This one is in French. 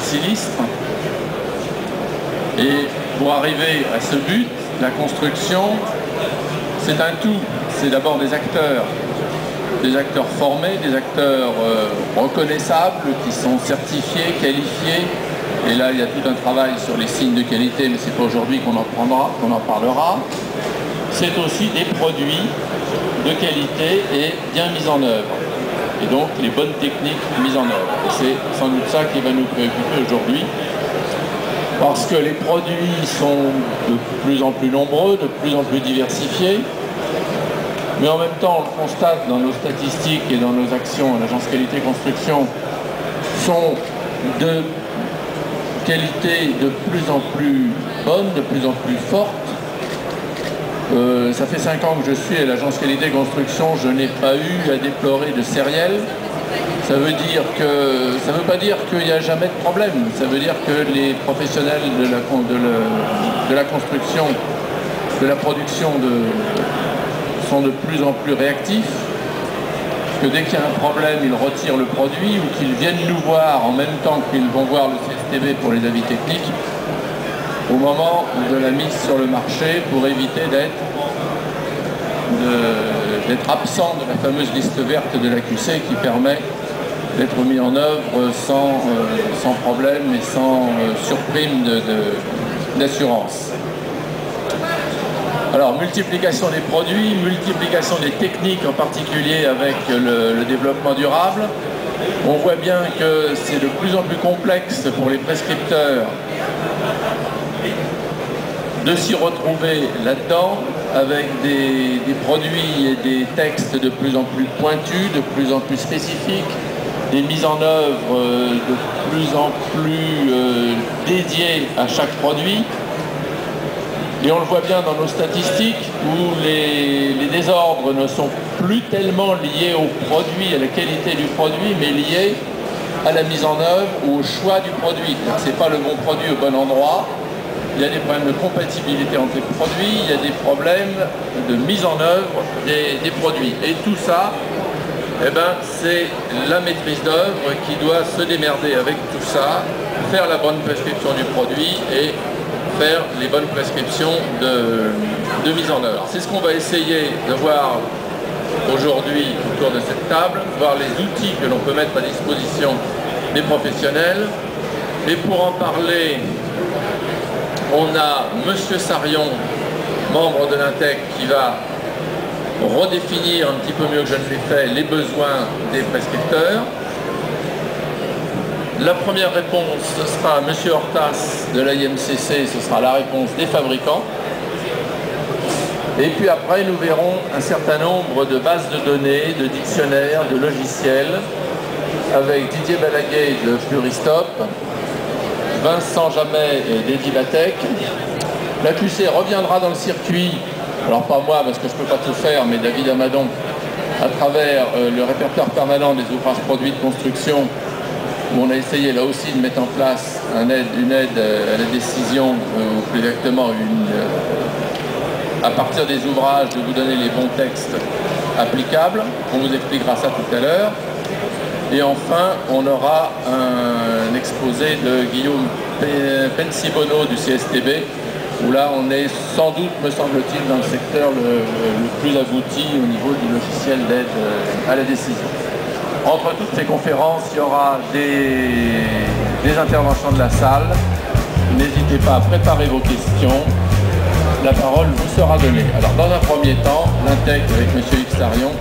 silistre. Et pour arriver à ce but, la construction, c'est un tout. C'est d'abord des acteurs formés, des acteurs reconnaissables, qui sont certifiés, qualifiés. Et là, il y a tout un travail sur les signes de qualité, mais c'est pas aujourd'hui qu'on en parlera. C'est aussi des produits de qualité et bien mis en œuvre. Et donc, les bonnes techniques mises en œuvre. Et c'est sans doute ça qui va nous préoccuper aujourd'hui. Parce que les produits sont de plus en plus nombreux, de plus en plus diversifiés. Mais en même temps, on le constate dans nos statistiques et dans nos actions à l'Agence Qualité Construction, sont de qualité de plus en plus bonne, de plus en plus forte. Ça fait 5 ans que je suis à l'Agence Qualité Construction, je n'ai pas eu à déplorer de sériel. Ça veut pas dire qu'il n'y a jamais de problème. Ça veut dire que les professionnels de la construction, de la production sont de plus en plus réactifs. Que dès qu'il y a un problème, ils retirent le produit ou qu'ils viennent nous voir en même temps qu'ils vont voir le CSTB pour les avis techniques au moment de la mise sur le marché pour éviter d'être absent de la fameuse liste verte de l'AQC qui permet d'être mis en œuvre sans problème et sans surprime d'assurance. Alors, multiplication des produits, multiplication des techniques, en particulier avec le développement durable. On voit bien que c'est de plus en plus complexe pour les prescripteurs de s'y retrouver là-dedans, avec des produits et des textes de plus en plus pointus, de plus en plus spécifiques, des mises en œuvre de plus en plus dédiées à chaque produit. Et on le voit bien dans nos statistiques où les désordres ne sont plus tellement liés au produit, à la qualité du produit, mais liés à la mise en œuvre ou au choix du produit. Ce n'est pas le bon produit au bon endroit. Il y a des problèmes de compatibilité entre les produits, il y a des problèmes de mise en œuvre des produits. Et tout ça, eh ben, c'est la maîtrise d'œuvre qui doit se démerder avec tout ça, faire la bonne prescription du produit et faire les bonnes prescriptions de mise en œuvre. C'est ce qu'on va essayer de voir aujourd'hui autour de cette table, voir les outils que l'on peut mettre à disposition des professionnels. Et pour en parler, on a M. Sarion, membre de l'INTEC, qui va redéfinir un petit peu mieux que je ne l'ai fait les besoins des prescripteurs. La première réponse, ce sera M. Hortas de l'IMCC, ce sera la réponse des fabricants. Et puis après, nous verrons un certain nombre de bases de données, de dictionnaires, de logiciels, avec Didier Balaguet de Pluristop, Vincent Jamet d'Edibatech. L'AQC reviendra dans le circuit, alors pas moi parce que je ne peux pas tout faire, mais David Amadon, à travers le répertoire permanent des ouvrages produits de construction, où on a essayé là aussi de mettre en place une aide à la décision, ou plus exactement à partir des ouvrages, de vous donner les bons textes applicables. On vous expliquera ça tout à l'heure. Et enfin, on aura un exposé de Guillaume Pensibono du CSTB, où là on est sans doute, me semble-t-il, dans le secteur le plus abouti au niveau du logiciel d'aide à la décision. Entre toutes ces conférences, il y aura des interventions de la salle. N'hésitez pas à préparer vos questions. La parole vous sera donnée. Alors dans un premier temps, l'INTEC avec M. Yves Sarion.